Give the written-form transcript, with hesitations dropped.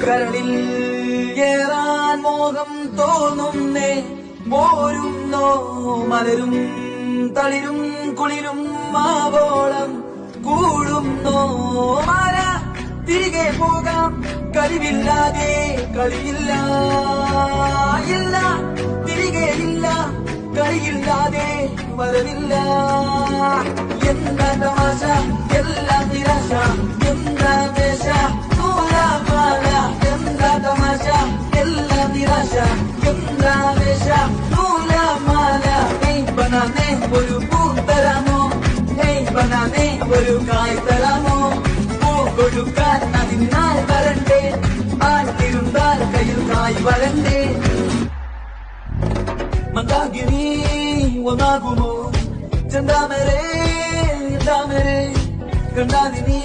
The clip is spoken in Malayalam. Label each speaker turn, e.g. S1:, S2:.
S1: കരളിൽ ഏറാൻ മോഹം തോന്നുന്നേ പോരുന്നോ മലരും തളിരും കുളിരും ആവോളം കൂടുന്നോ മല തിരികെ പോകാം കഴിവില്ലാതെ കളിയില്ല ഇല്ല തിരികെ ഇല്ല കളിയില്ലാതെ വരവില്ല എന്താ തമാശ എല്ലാം നിരാശ എന്താ വേഷ നൂലാമാല എന്താ തമാശ എല്ലാം നിരാശ എന്താ വേഷ നൂലാമാല നെയ് ബനാനെ ഒരു പൂ തരാമോ നെയ് ബനാനെ ഒരു കായ് തരാമോ പൂ കൊടുക്കാൻ അതിനാൽ വരണ്ടേ ആട്ടിരുന്നാൽ കയ്യിൽ കായ് വരണ്ടേ മന്ദാകിനി ഒന്നാകുമോ ചെന്താമരേ കണ്ടാനി നീ